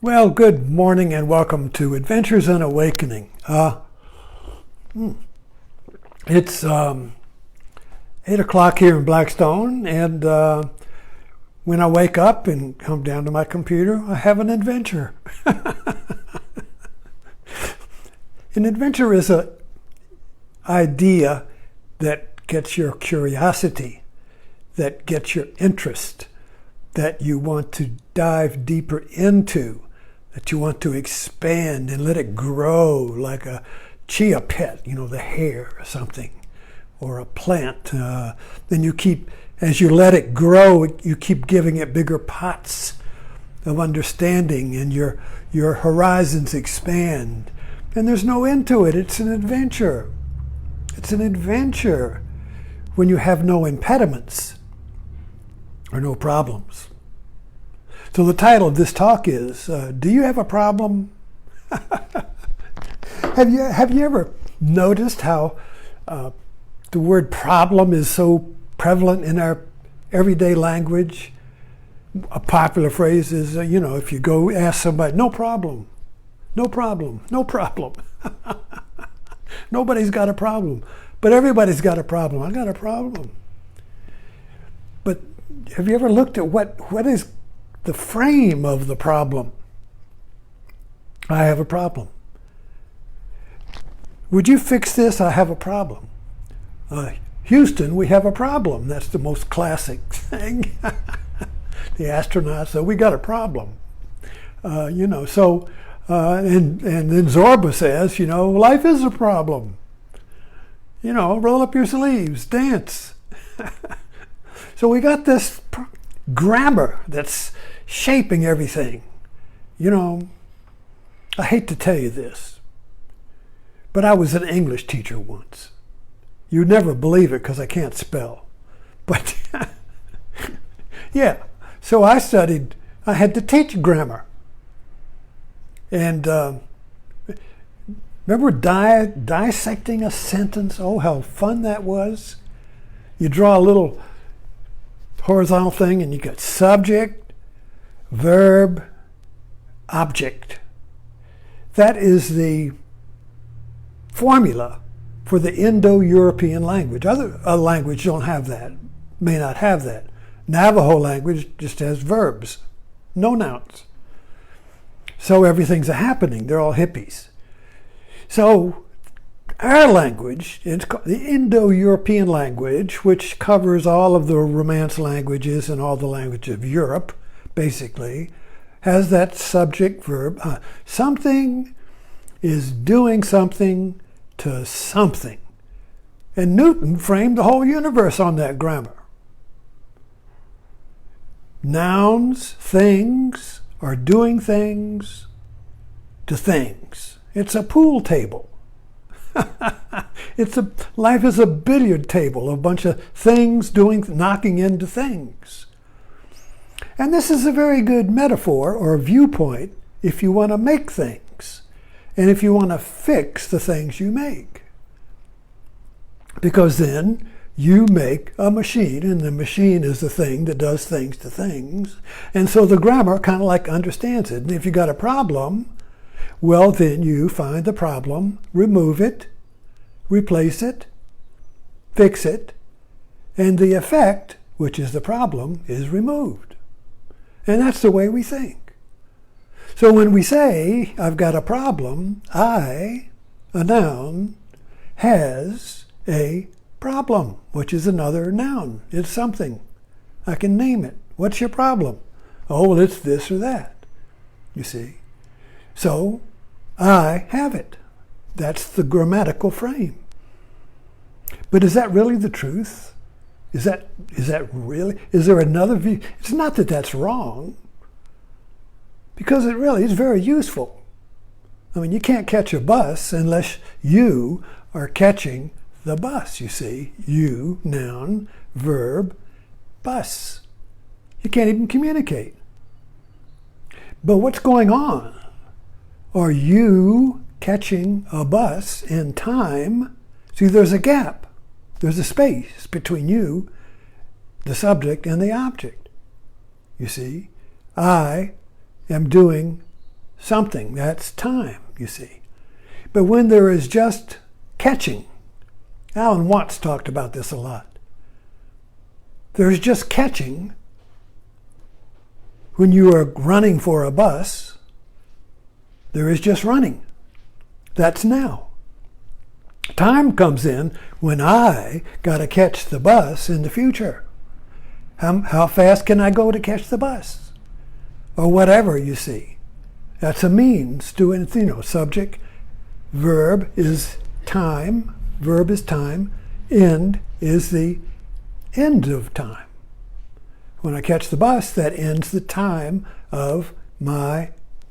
Well, good morning and welcome to Adventures in Awakening. It's 8 o'clock here in Blackstone, and when I wake up and come down to my computer, I have an adventure. An adventure is an idea that gets your curiosity, that gets your interest, that you want to dive deeper into, that you want to expand and let it grow like a chia pet, the hair or something, or a plant. Then you keep, as you let it grow, you keep giving it bigger pots of understanding, and your horizons expand. And there's no end to it. It's an adventure. It's an adventure when you have no impediments or no problems. So the title of this talk is, do you have a problem? Have you ever noticed how the word problem is so prevalent in our everyday language? A popular phrase is, if you go ask somebody, no problem, no problem, no problem. Nobody's got a problem, but everybody's got a problem. I got a problem. But have you ever looked at what is the frame of the problem? I have a problem. Would you fix this? I have a problem. Houston, we have a problem. That's the most classic thing. The astronauts, so we got a problem. And then Zorba says, life is a problem. Roll up your sleeves, dance. So we got this grammar that's shaping everything. I hate to tell you this, but I was an English teacher once. You'd never believe it because I can't spell. But yeah, so I had to teach grammar. And remember dissecting a sentence? Oh, how fun that was. You draw a little horizontal thing and you got subject, verb, object. That is the formula for the Indo-European language. Other languages don't have that, may not have that. Navajo language just has verbs, no nouns. So everything's a happening. They're all hippies. So our language, it's called the Indo-European language, which covers all of the Romance languages and all the languages of Europe, basically, has that subject verb. Something is doing something to something. And Newton framed the whole universe on that grammar. Nouns, things, are doing things to things. It's a pool table. Life is a billiard table, a bunch of things knocking into things. And this is a very good metaphor or viewpoint if you want to make things and if you want to fix the things you make. Because then you make a machine, and the machine is the thing that does things to things. And so the grammar kind of like understands it. And if you got a problem, well, then you find the problem, remove it, replace it, fix it, and the effect, which is the problem, is removed. And that's the way we think. So when we say, I've got a problem, I, a noun, has a problem, which is another noun. It's something. I can name it. What's your problem? Oh, well, it's this or that. You see? So, I have it. That's the grammatical frame. But is that really the truth? Is that really? Is there another view? It's not that that's wrong, because it really is very useful. I mean, you can't catch a bus unless you are catching the bus, you see. You, noun, verb, bus. You can't even communicate. But what's going on? Are you catching a bus in time? See, there's a gap. There's a space between you, the subject, and the object. You see, I am doing something, that's time, you see. But when there is just catching, Alan Watts talked about this a lot. There's just catching. When you are running for a bus, there is just running. That's now. Time comes in when I got to catch the bus in the future. How fast can I go to catch the bus? Or whatever, you see. That's a means to, subject, verb is time, end is the end of time. When I catch the bus, that ends the time of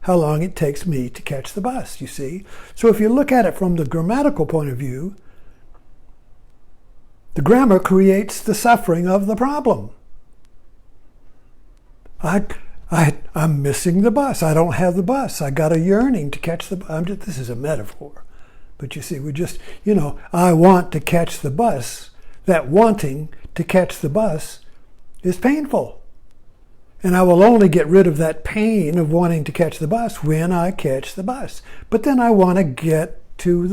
how long it takes me to catch the bus, you see. So if you look at it from the grammatical point of view, the grammar creates the suffering of the problem. I'm missing the bus. I don't have the bus. I got a yearning to catch the bus. This is a metaphor. But you see, I want to catch the bus. That wanting to catch the bus is painful. And I will only get rid of that pain of wanting to catch the bus when I catch the bus. But then I want to get to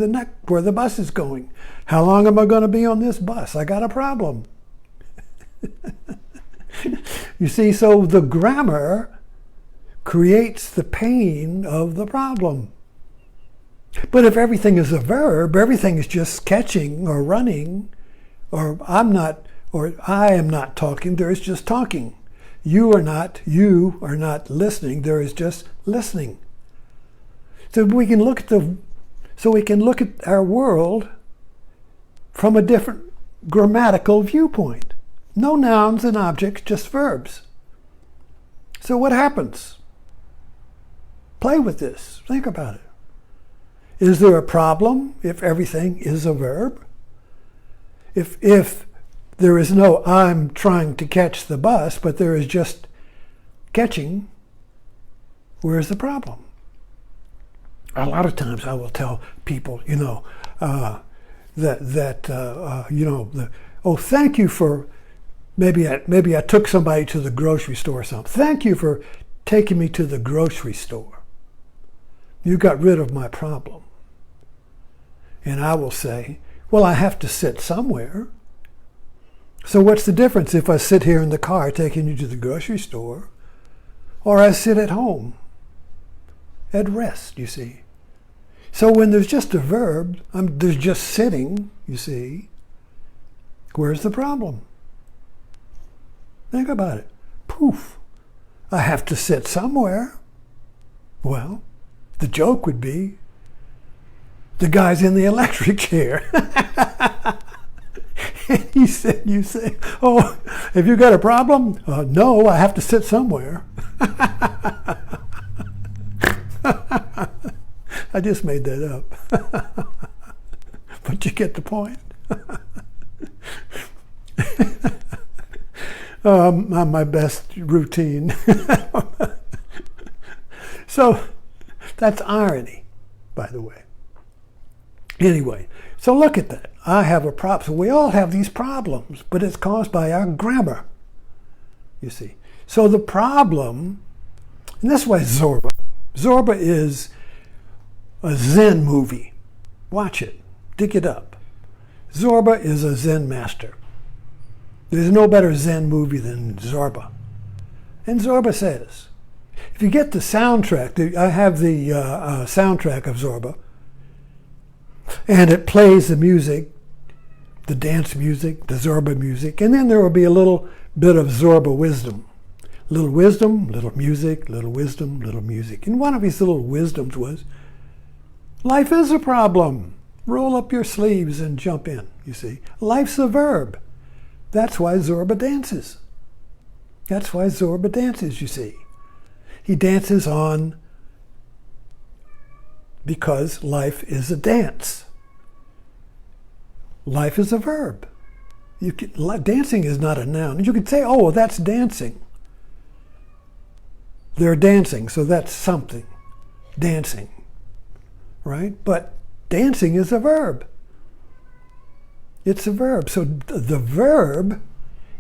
where the bus is going. How long am I going to be on this bus? I got a problem. You see, so the grammar creates the pain of the problem. But if everything is a verb, everything is just catching or running, or I am not talking, there is just talking. You are not listening, there is just listening. So we can look at our world from a different grammatical viewpoint. No nouns and objects, just verbs. So what happens? Play with this. Think about it. Is there a problem if everything is a verb? If there is no I'm trying to catch the bus, but there is just catching, where's the problem? A lot of times I will tell people, thank you for, maybe I took somebody to the grocery store or something. Thank you for taking me to the grocery store. You got rid of my problem. And I will say, well, I have to sit somewhere. So what's the difference if I sit here in the car taking you to the grocery store, or I sit at home at rest, you see? So when there's just a verb, there's just sitting, you see, where's the problem? Think about it. Poof. I have to sit somewhere. Well, the joke would be, the guy's in the electric chair. And you say, oh, have you got a problem? No, I have to sit somewhere. I just made that up. But you get the point. On my best routine. So that's irony, by the way. Anyway, so look at that. I have a problem. So we all have these problems, but it's caused by our grammar, you see. So the problem, and this way Zorba. Zorba is a Zen movie. Watch it. Dig it up. Zorba is a Zen master. There's no better Zen movie than Zorba. And Zorba says, if you get the soundtrack, I have the soundtrack of Zorba, and it plays the music, the dance music, the Zorba music, and then there will be a little bit of Zorba wisdom. Little wisdom, little music, little wisdom, little music. And one of his little wisdoms was, life is a problem. Roll up your sleeves and jump in, you see. Life's a verb. That's why Zorba dances. That's why Zorba dances, you see. He dances on because life is a dance. Life is a verb. Dancing is not a noun. You could say, oh, well, that's dancing. They're dancing, so that's something. Dancing, right? But dancing is a verb. It's a verb. So the verb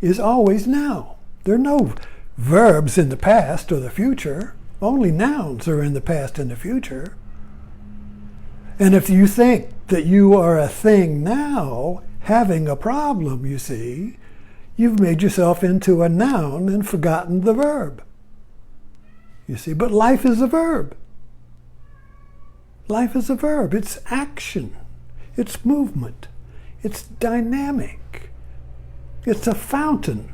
is always now. There are no verbs in the past or the future. Only nouns are in the past and the future. And if you think that you are a thing now, having a problem, you see, you've made yourself into a noun and forgotten the verb. You see, but life is a verb. Life is a verb. It's action. It's movement. It's dynamic. It's a fountain.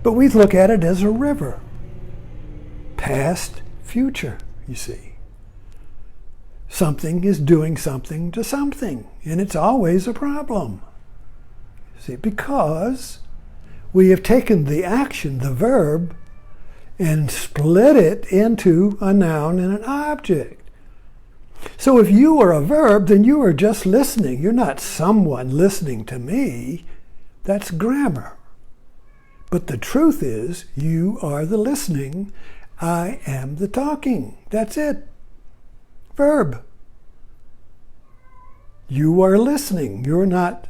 But we look at it as a river. Past, future, you see. Something is doing something to something, and it's always a problem. See, because we have taken the action, the verb, and split it into a noun and an object. So if you are a verb, then you are just listening. You're not someone listening to me. That's grammar. But the truth is, you are the listening. I am the talking. That's it. Verb. You are listening. You're not.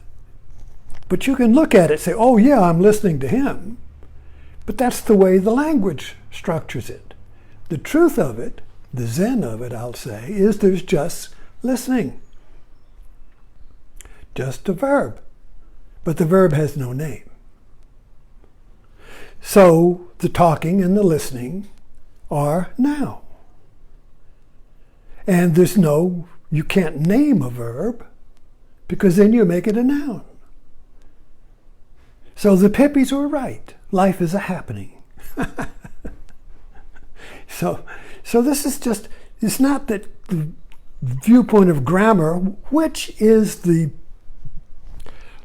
But you can look at it and say, oh yeah, I'm listening to him. But that's the way the language structures it. The truth of it, the zen of it, I'll say, is there's just listening. Just a verb. But the verb has no name. So the talking and the listening are now. And there's no, you can't name a verb because then you make it a noun. So the Pippies were right. Life is a happening. So this is just, it's not that the viewpoint of grammar, which is the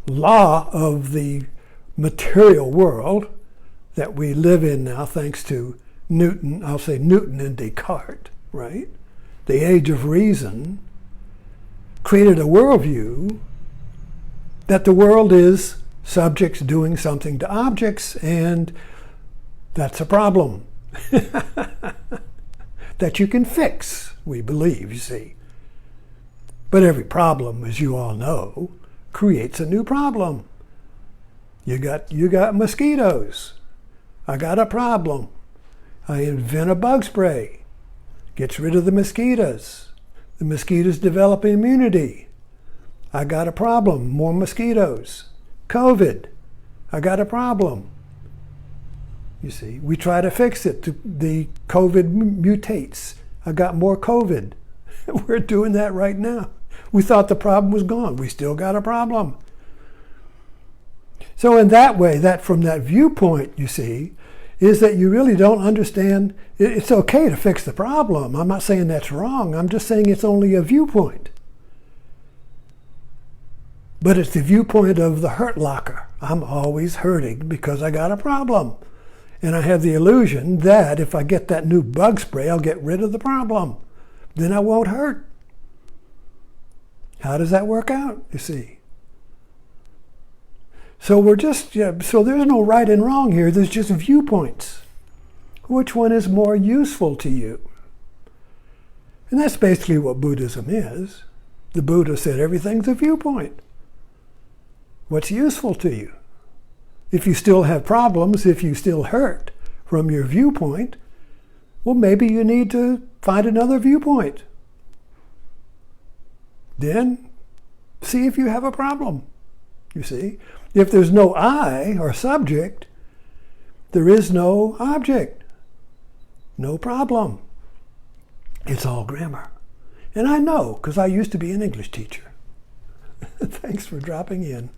law of the material world that we live in now, thanks to Newton, I'll say Newton and Descartes, right? The age of reason created a worldview that the world is subjects doing something to objects, and that's a problem that you can fix, we believe, you see. But every problem, as you all know, creates a new problem. You got mosquitoes. I got a problem. I invent a bug spray. Gets rid of the mosquitoes. The mosquitoes develop immunity. I got a problem. More mosquitoes. COVID. I got a problem. You see, we try to fix it. The COVID mutates. I got more COVID. We're doing that right now. We thought the problem was gone. We still got a problem. So in that way, that from that viewpoint, you see, is that you really don't understand. It's okay to fix the problem. I'm not saying that's wrong. I'm just saying it's only a viewpoint. But it's the viewpoint of the hurt locker. I'm always hurting because I got a problem. And I have the illusion that if I get that new bug spray, I'll get rid of the problem. Then I won't hurt. How does that work out, you see? So so there's no right and wrong here. There's just viewpoints. Which one is more useful to you? And that's basically what Buddhism is. The Buddha said everything's a viewpoint. What's useful to you? If you still have problems, if you still hurt from your viewpoint, well, maybe you need to find another viewpoint. Then see if you have a problem, you see. If there's no I or subject, there is no object, no problem. It's all grammar. And I know, because I used to be an English teacher. Thanks for dropping in.